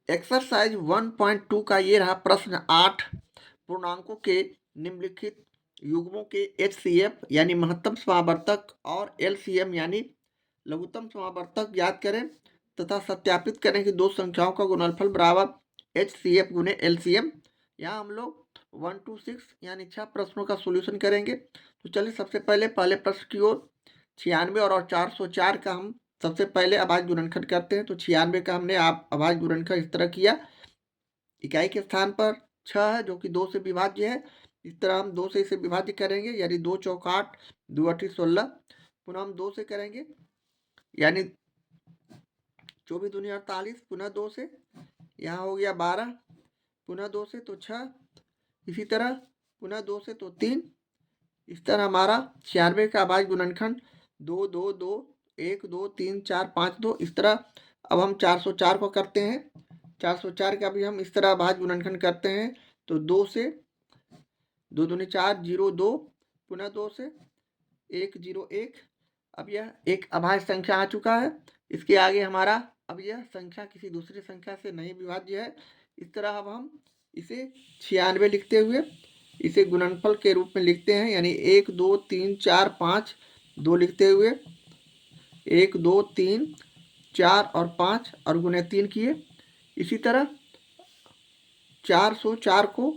Exercise 1.2 का ये रहा प्रश्न 8। पूर्णांकों के निम्नलिखित युग्मों के एचसीएफ यानी महत्तम समावर्तक और एलसीएम यानी लघुत्तम समावर्तक ज्ञात करें तथा सत्यापित करें कि दो संख्याओं का गुणनफल बराबर एचसीएफ गुने एलसीएम। यहाँ हम लोग 1 to 6 यानी 6 प्रश्नों का सोल्यूशन करेंगे। तो चलिए सबसे पहले प्रश्न की ओर 96 और 404 का हम सबसे पहले अभाज्य गुणनखंड करते हैं। तो 96 का हमने अभाज्य गुणनखंड इस तरह किया, इकाई के स्थान पर 6 है जो कि 2 से विभाज्य है। इस तरह हम 2 से इसे विभाज्य करेंगे यानी 2 चौक 8, 2 अठी 16। पुनः हम 2 से करेंगे यानी 24 दूनी 48, पुनः 2 से यहाँ हो गया 12, पुनः 2 से तो 6, इसी तरह पुनः 2 से तो 3। इस तरह हमारा 96 का अभाज्य गुणनखंड 2 2 2 1 2 3 4 5 2। इस तरह अब हम 404 को करते हैं। 404 का भी हम इस तरह अभाज्य गुणनखंड करते हैं। तो 2 से 2 दूनी 4 0 2, पुनः 2 से 1 0 1। अब यह एक अभाज्य संख्या आ चुका है। इसके आगे हमारा अब यह संख्या किसी दूसरी संख्या से नहीं विभाज्य है। इस तरह अब हम इसे 96 लिखते हुए इसे गुणनफल के रूप में लिखते हैं यानी 1 2 3 4 5 2 लिखते हुए 1 2 3 4 और 5 और गुणे 3 किए। इसी तरह 404 को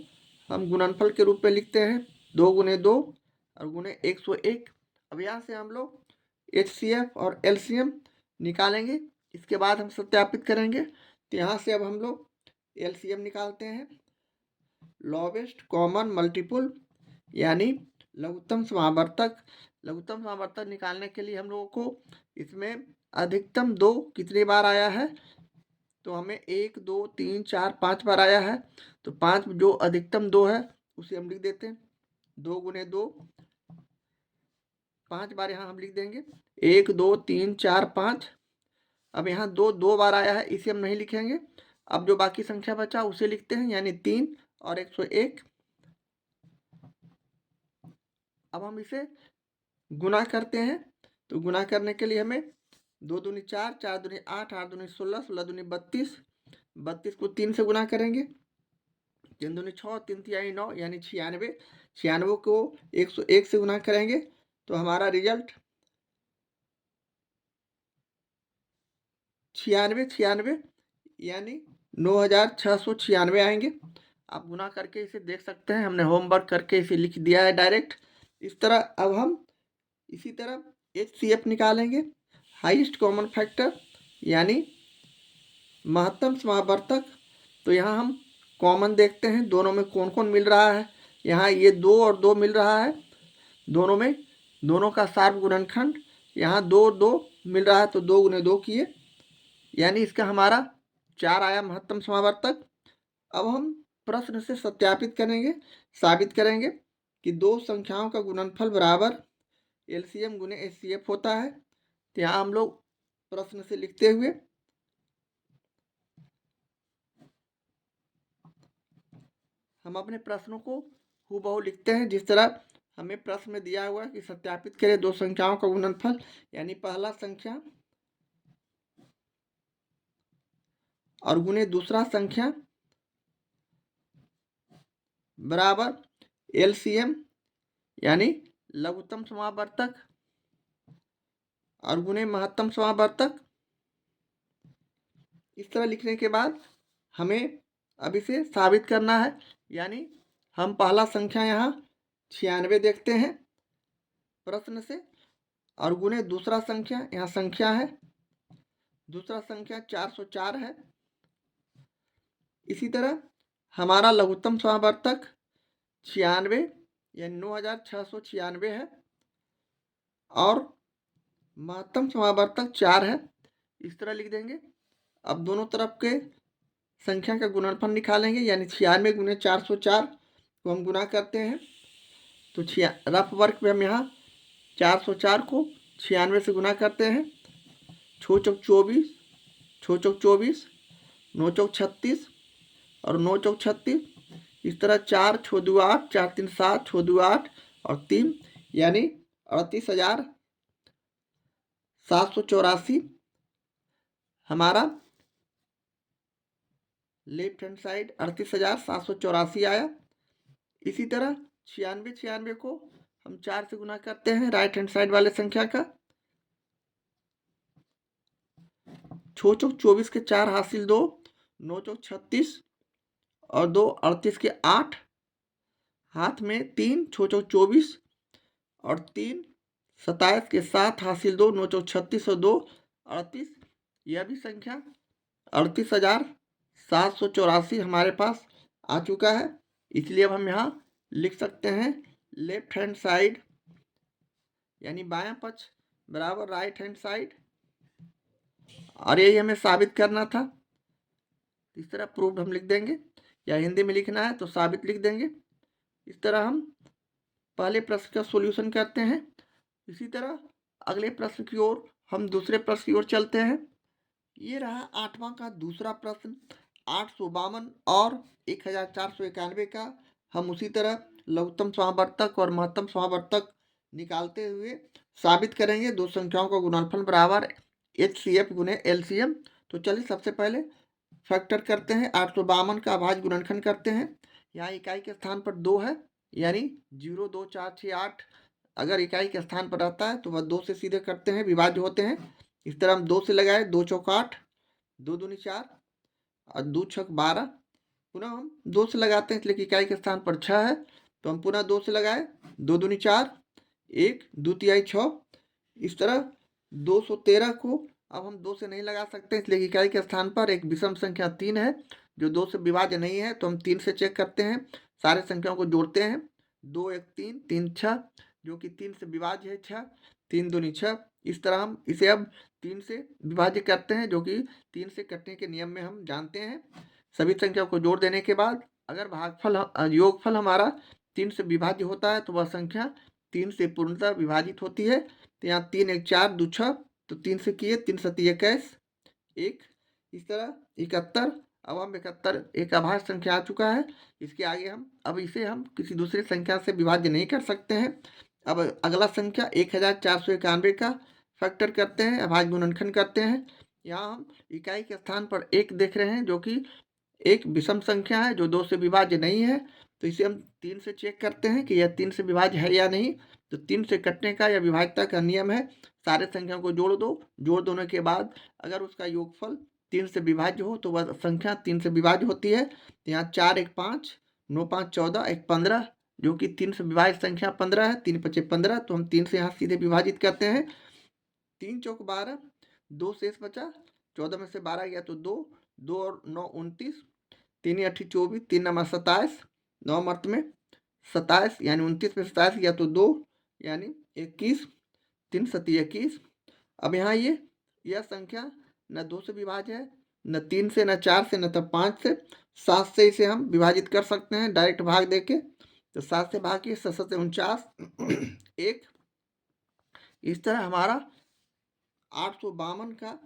हम गुणनफल के रूप में लिखते हैं 2 गुणे 2 और गुणे 101। अब यहाँ से हम लोग एचसीएफ और एलसीएम निकालेंगे। इसके बाद हम सत्यापित करेंगे। तो यहाँ से अब हम लोग एलसीएम निकालते हैं, लॉवेस्ट कॉमन मल्टीपल यानी लघुत्तम समावर्तक। लघुत्तम समावर्तक निकालने के लिए हम लोगों को इसमें अधिकतम 2 कितनी बार आया है, तो हमें 1 2 3 4 5 बार आया है। तो 5 जो अधिकतम 2 है उसे हम लिख देते हैं 2 गुणे 2, 5 बार यहाँ हम लिख देंगे 1 2 3 4 5। अब यहाँ 2 2 बार आया है, इसे हम नहीं लिखेंगे। अब जो बाकी संख्या बचा उसे लिखते हैं यानी 3 और 101। अब हम इसे गुना करते हैं। तो गुना करने के लिए हमें 2 दूनी 4, 4 दूनी 8, 8 दूनी 16, 16 दूनी 32, 32 को 3 से गुना करेंगे, 3 दूनी 6, 3 तिहाई 9 यानी 96। 96 को 101 से गुना करेंगे तो हमारा रिजल्ट 96 यानी 9696 आएंगे। आप गुना करके इसे देख सकते हैं, हमने होमवर्क करके इसे लिख दिया है डायरेक्ट। इस तरह अब हम इसी तरह एचसीएफ निकालेंगे, हाईएस्ट कॉमन फैक्टर यानी महत्तम समावर्तक। तो यहाँ हम कॉमन देखते हैं दोनों में कौन कौन मिल रहा है। यहाँ ये 2 और 2 मिल रहा है, दोनों में दोनों का सार्व गुणनखंड यहाँ 2 2 मिल रहा है तो 2 गुने 2 किए यानी इसका हमारा 4 आया महत्तम समावर्तक। अब हम प्रश्न से सत्यापित करेंगे, साबित करेंगे कि दो संख्याओं का गुणनफल बराबर एलसीएम गुने एचसीएफ होता है। तो यहाँ हम लोग प्रश्न से लिखते हुए हम अपने प्रश्नों को हूबहू लिखते हैं जिस तरह हमें प्रश्न में दिया हुआ है कि सत्यापित करें दो संख्याओं का गुणनफल यानी पहला संख्या और गुने दूसरा संख्या बराबर एलसीएम यानी लघुत्तम समावर्तक और गुने महत्तम समावर्तक। इस तरह लिखने के बाद हमें अब इसे साबित करना है यानी हम पहला संख्या यहाँ 96 देखते हैं प्रश्न से और गुने दूसरा संख्या, यहाँ संख्या है दूसरा संख्या 404 है। इसी तरह हमारा लघुत्तम समावर्तक 96 यानी 9696 है और महत्तम समावर्तक 4 है। इस तरह लिख देंगे। अब दोनों तरफ के संख्या का गुणनफल निकालेंगे यानी 96 गुने 404 को हम गुना करते हैं। तो रफ वर्क में हम यहाँ 404 को 96 से गुना करते हैं। 6 चौक 24, 6 चौक 24, 9 चौक 36 और 9 चौक 36। इस तरह 4 6 2 8, 4 3 7, 6 2 8 और 3 यानी 38,784 हमारा लेफ्ट हैंड साइड 38,784 आया। इसी तरह 96 को हम 4 से गुना करते हैं राइट हैंड साइड वाले संख्या का। 6 चौक 24 के 4 हासिल 2, 9 चौक 36 और 2 38 के 8, हाथ में 3, 6 चौक 24 और 3 27 के 7 हासिल 2, 9 चौक 36 और 2 38। यह भी संख्या 38,784 हमारे पास आ चुका है। इसलिए अब हम यहाँ लिख सकते हैं लेफ्ट हैंड साइड यानी बायां पक्ष बराबर राइट हैंड साइड, और यही हमें साबित करना था। इस तरह प्रूफ हम लिख देंगे, या हिंदी में लिखना है तो साबित लिख देंगे। इस तरह हम पहले प्रश्न का सॉल्यूशन करते हैं। इसी तरह अगले प्रश्न की ओर हम दूसरे प्रश्न की ओर चलते हैं। ये रहा 8वां का दूसरा प्रश्न। 852 और 1491 का हम उसी तरह लघुत्तम समावर्तक और महत्तम समावर्तक निकालते हुए साबित करेंगे। दो संख्याओं का गुणनफल बराबर HCF गुने LCM। तो चलिए सबसे पहले फैक्टर करते हैं। 852 का अभाज्य गुणनखंड करते हैं। यहाँ इकाई के स्थान पर 2 है, यानी 0 2 4 6 8 अगर इकाई के स्थान पर रहता है तो वह 2 से सीधे करते हैं, विभाज्य होते हैं। इस तरह हम 2 से लगाए, 2 चौक 8, 2 दूनी 4 और 2 छक 12। पुनः हम 2 से लगाते हैं, इसलिए कि इकाई के स्थान पर 6 है तो हम पुनः 2 से लगाए, 2 दूनी 4, 1 2 तिहाई 6। इस तरह 213 को अब हम 2 से नहीं लगा सकते, इसलिए इकाई के स्थान पर एक विषम संख्या 3 है जो 2 से विभाज्य नहीं है, तो हम 3 से चेक करते हैं। सारे संख्याओं को जोड़ते हैं, 2 1 3 3 6 जो कि 3 से विभाज्य है 6, 3 दूनी 6। इस तरह हम इसे अब 3 से विभाज्य करते हैं, जो कि 3 से कटने के नियम में हम जानते हैं। सभी संख्याओं को जोड़ देने के बाद अगर भागफल योगफल हमारा 3 से विभाज्य होता है तो वह संख्या 3 से पूर्णतः विभाजित होती है। तो यहाँ 3 1 4 2 6, तो 3 से किए, 3 7 21 1। इस तरह 71। अब हम 71 एक अभाज्य संख्या आ चुका है। इसके आगे अब इसे हम किसी दूसरी संख्या से विभाज्य नहीं कर सकते हैं। अब अगला संख्या 1491 का फैक्टर करते हैं, अभाज्य गुणनखंड करते हैं। यहाँ हम इकाई के स्थान पर 1 देख रहे हैं, जो कि एक विषम संख्या है जो 2 से विभाज्य नहीं है। तो इसे हम 3 से चेक करते हैं कि यह 3 से विभाज्य है या नहीं। तो 3 से कटने का या विभाज्यता का नियम है, सारे संख्याओं को जोड़ दो। जोड़ देने के बाद अगर उसका योगफल 3 से विभाज्य हो तो वह संख्या 3 से विभाज्य होती है। तो यहाँ 4 1 5, 9 5 14, 1 15, जो कि 3 से विभाज्य संख्या 15 है। 3 5 15, तो हम 3 से यहाँ सीधे विभाजित करते हैं। 3 चौक 12, 2 शेष बचा, 14 में से 12 गया तो 2, 2 और 9 29, 3 8 24, 3 नंबर 27, 9 मर्त में 27 यानी 29 में 27 गया तो 2 यानी 21, 3 7 21। अब यहाँ यह संख्या न 2 से विभाज्य है, न 3 से, न 4 से, न तो 5 से। 7 से इसे हम विभाजित कर सकते हैं डायरेक्ट भाग देके। तो 7 से भाग के 7 7 49 1। इस तरह हमारा 852 का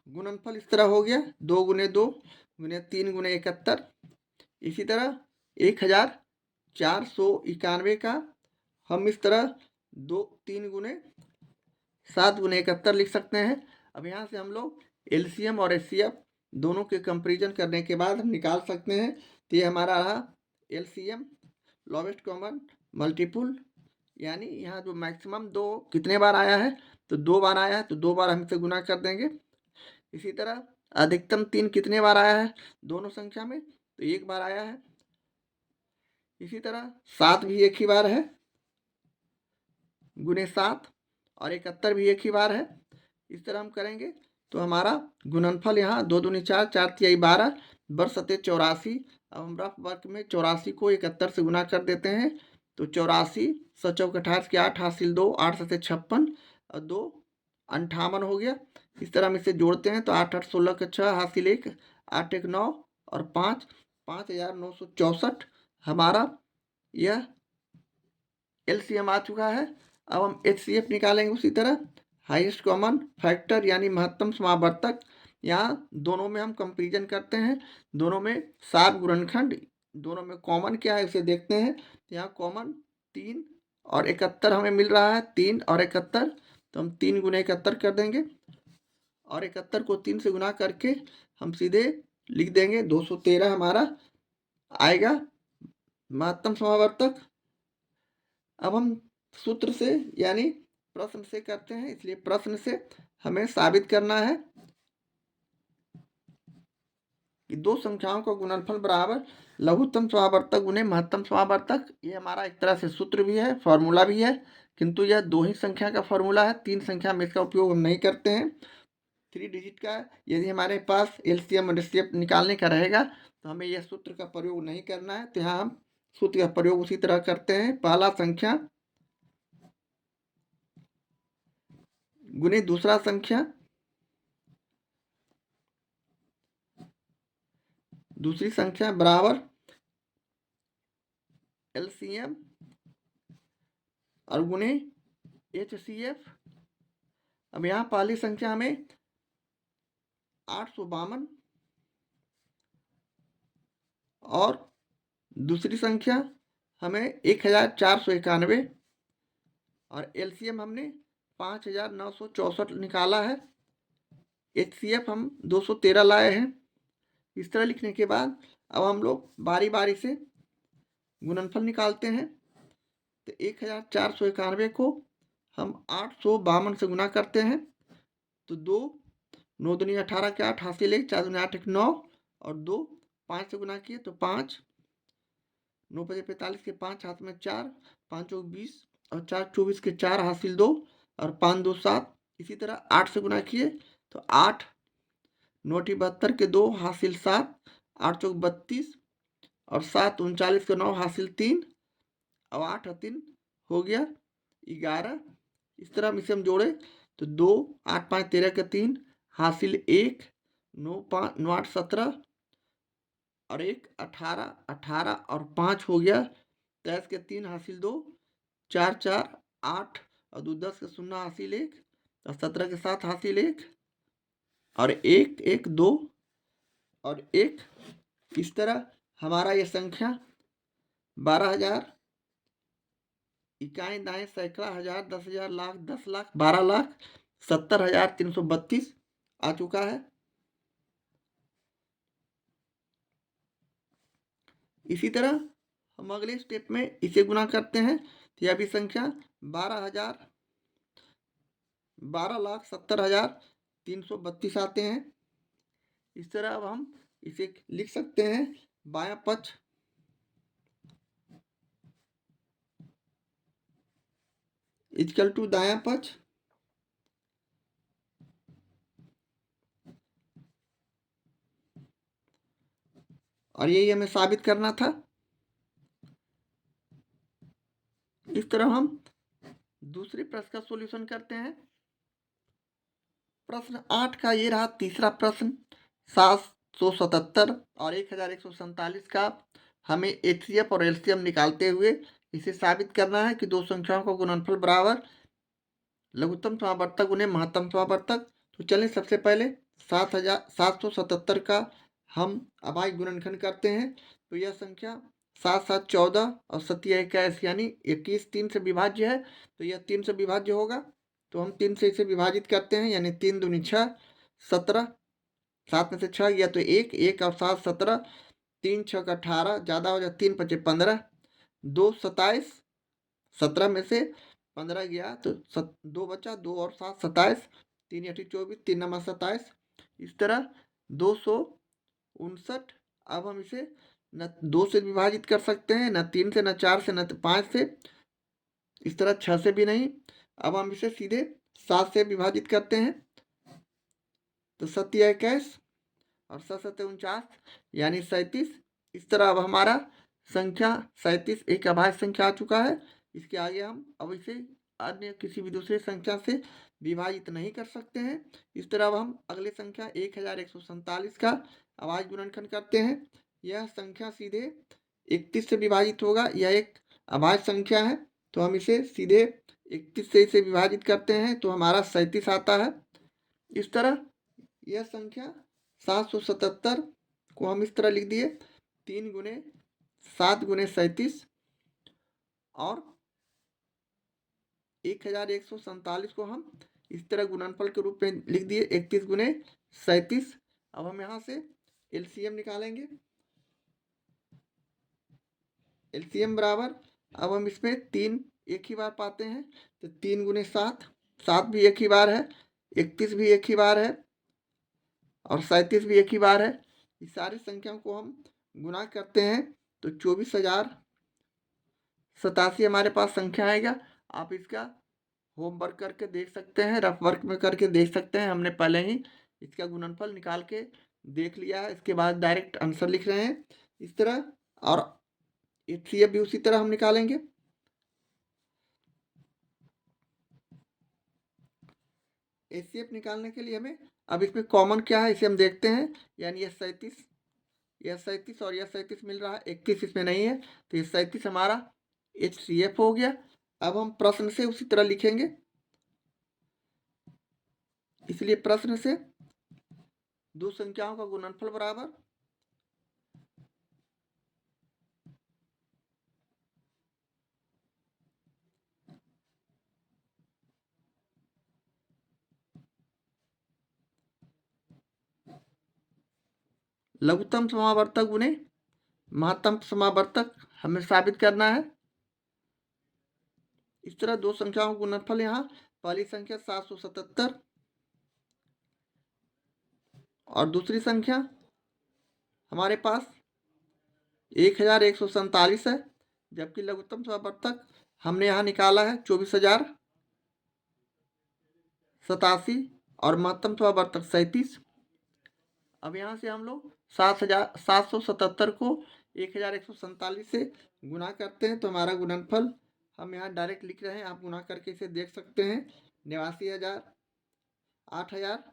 गुणनफल इस तरह हो गया, 2 गुने 2 गुने 3 गुने 71। इसी तरह 1491 का हम इस तरह 2 3 गुने 7 गुने 71 लिख सकते हैं। अब यहाँ से हम लोग LCM और HCF दोनों के कंपेरिजन करने के बाद हम निकाल सकते हैं। तो ये हमारा रहा LCM, लोवेस्ट कॉमन मल्टीपुल, यानी यहाँ जो मैक्सिमम 2 कितने बार आया है तो 2 बार आया है, तो 2 बार हम इसे गुना कर देंगे। इसी तरह अधिकतम 3 कितने बार आया है दोनों संख्या में, तो 1 बार आया है। इसी तरह 7 भी एक ही बार है, गुने 7, और 71 भी एक ही बार है। इस तरह हम करेंगे तो हमारा गुणनफल यहाँ 2 दूनी 4, 4 तिहाई 12, वर्ष 84। अब हम रफ वर्क में 84 को 71 से गुना कर देते हैं, तो 84 7 चौक 28 के 8 हासिल 2, 8 7 56 और 2 58 हो गया। इस तरह हम इसे जोड़ते हैं तो 8 8 16 के 6 हासिल 1, 8 1 9 और 5 5964 हमारा यह LCM आ चुका है। अब हम HCF निकालेंगे उसी तरह, हाईएस्ट कॉमन फैक्टर यानी महत्तम समावर्तक। यहाँ दोनों में हम कंपेरिजन करते हैं, दोनों में 7 गुणनखंड, दोनों में कॉमन क्या है इसे देखते हैं। यहाँ कॉमन 3 और 71 हमें मिल रहा है, 3 और 71, तो हम 3 गुने 71 कर देंगे और 71 को 3 से गुना करके हम सीधे लिख देंगे 213 हमारा आएगा महत्तम समावर्तक। अब हम सूत्र से यानी प्रश्न से करते हैं, इसलिए प्रश्न से हमें साबित करना है कि दो संख्याओं का गुणनफल बराबर लघुत्तम समावर्तक गुने महत्तम समावर्तक। ये हमारा एक तरह से सूत्र भी है, फॉर्मूला भी है, किंतु यह दो ही संख्या का फॉर्मूला है, तीन संख्या में इसका उपयोग हम नहीं करते हैं। 3 डिजिट का यदि हमारे पास एलसीएम और एचसीएफ निकालने का रहेगा तो हमें यह सूत्र का प्रयोग नहीं करना है। तो यहाँ हम सूत्र का प्रयोग उसी तरह करते हैं, पहला संख्या गुने दूसरा संख्या, दूसरी संख्या बराबर एलसीएम और गुने एचसीएफ। अब यहाँ पहली संख्या हमें 852 और दूसरी संख्या हमें 1491 और एलसीएम हमने 5964 निकाला है। एचसीएफ हम 213 लाए हैं। इस तरह लिखने के बाद अब हम लोग बारी बारी से गुणनफल निकालते हैं। तो 1491 को हम 852 से गुना करते हैं तो 2 9 दूनी 18 के 8 हासिल 1 4 दूनी 8 1 9 और 2 5 से गुना किए तो 5 9 5 45 के 5 हाथ में 4 5 चौक 20 और 4 24 के 4 हासिल 2 और 5 2 7। इसी तरह 8 से गुना किए तो 8 9 72 के 2 हासिल 7 8 चौक 32 और 7 39 के 9 हासिल 3 अब 8 और 3 हो गया 11। इस तरह हम इसे हम जोड़े तो 2 8 5 13 के 3 हासिल 1 9 5 9 8 17 और 1 18 18 और 5 हो गया 23 के 3 हासिल 2 4 4 8 और 2 10 के 0 हासिल 1 और 17 के 7 हासिल 1 और 1 1 2 और 1। इस तरह हमारा यह संख्या 12,000 इकाई दाएं सैकड़ा हजार 10,000 लाख 10 लाख 12 लाख 70,332 आ चुका है। इसी तरह हम अगले स्टेप में इसे गुना करते हैं तो यह भी संख्या 12,70,332 आते हैं। इस तरह अब हम इसे लिख सकते हैं बायां पक्ष इक्वल टू दायां पक्ष और यही हमें साबित करना था। इस तरह हम दूसरे प्रश्न का सॉल्यूशन करते हैं। प्रश्न 8 का ये रहा तीसरा प्रश्न 777 और 1147 का हमें एचसीएफ और एलसीएम निकालते हुए इसे साबित करना है कि दो संख्याओं का गुणनफल बराबर लघुत्तम समावर्तक गुने महत्तम समावर्तक। तो चलिए सबसे पहले 777 का हम अभाज्य गुणनखंड करते हैं। तो यह संख्या 7 7 14 और 7 21 यानी 21 3 से विभाज्य है तो यह 3 से विभाज्य होगा। तो हम 3 से इसे विभाजित करते हैं यानी 3 दूनी 6 17 7 में से 6 गया तो 1 1 और 7 17 3 6 का 18 ज़्यादा हो जाए 3 5 15 2 27 17 में से 15 गया तो 2 बचा 2 और 7 27 3 8 24 3 9 27। इस तरह 259। अब हम इसे न 2 से विभाजित कर सकते हैं, न 3 से, न 4 से, न 5 से, इस तरह 6 से भी नहीं। अब हम इसे सीधे 7 से विभाजित करते हैं तो 7 21 और 7 7 49 यानी 37। इस तरह अब हमारा संख्या 37 एक अभाज्य संख्या आ चुका है। इसके आगे हम अब इसे अन्य किसी भी दूसरे संख्या से विभाजित नहीं कर सकते हैं। इस तरह अब हम अगले संख्या 1147 का अभाज्य गुणनखंड करते हैं। यह संख्या सीधे 31 से विभाजित होगा, यह एक अभाज्य संख्या है तो हम इसे सीधे 31 से इसे विभाजित करते हैं तो हमारा 37 आता है। इस तरह यह संख्या 777 को हम इस तरह लिख दिए 3 गुने 7 गुने 37 और 1147 को हम इस तरह गुणनफल के रूप में लिख दिए 31 गुने 37। अब हम यहाँ से एलसीएम निकालेंगे। एलसीएम बराबर, अब हम इसमें 3 एक ही बार पाते हैं, तो 3 गुने 7, 7 भी एक ही बार है, 31 भी एक ही बार है और 37 भी एक ही बार है। इस सारी संख्याओं को हम गुना करते हैं तो 24,087 हमारे पास संख्या आएगा। आप इसका होमवर्क करके देख सकते हैं, रफ वर्क में करके देख सकते हैं। हमने पहले ही इसका गुणनफल निकाल के देख लिया है, इसके बाद डायरेक्ट आंसर लिख रहे हैं इस तरह। और एचसीएफ भी उसी तरह हम निकालेंगे। एचसीएफ निकालने के लिए हमें अब इसमें कॉमन क्या है इसे हम देखते हैं, यानी यह 37 और यह 37 मिल रहा है, 31 इसमें नहीं है, तो ये 37 हमारा एचसीएफ हो गया। अब हम प्रश्न से उसी तरह लिखेंगे, इसलिए प्रश्न से दो संख्याओं का गुणनफल बराबर लघुत्तम समावर्तक गुने महत्तम समावर्तक हमें साबित करना है। इस तरह दो संख्याओं का गुणनफल, यहाँ पहली संख्या 777 और दूसरी संख्या हमारे पास 1147 है, जबकि लघुत्तम समावर्तक हमने यहाँ निकाला है 24,087 और महत्तम समावर्तक 37। अब यहाँ से हम लोग 777 को 1147 से गुना करते हैं तो हमारा गुणनफल हम यहाँ डायरेक्ट लिख रहे हैं, आप गुना करके इसे देख सकते हैं। 89,000, 8,000,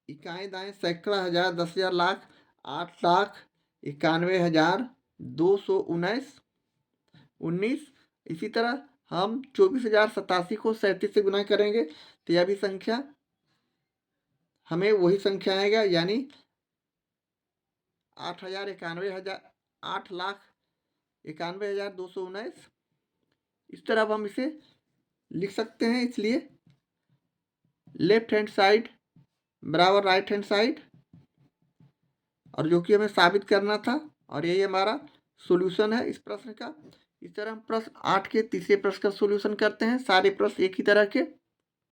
इकाई दाएँ सैकड़ा हजार, 10,000, लाख, 8,91,219। इसी तरह हम 24,087 को 37 से गुना करेंगे तो यह भी संख्या हमें वही संख्या आएगा, यानी 8,91,219। इस तरह अब हम इसे लिख सकते हैं, इसलिए लेफ्ट हैंड साइड बराबर राइट हैंड साइड, और जो कि हमें साबित करना था, और यही हमारा सॉल्यूशन है इस प्रश्न का। इस तरह हम प्रश्न 8 के तीसरे प्रश्न का सॉल्यूशन करते हैं। सारे प्रश्न एक ही तरह के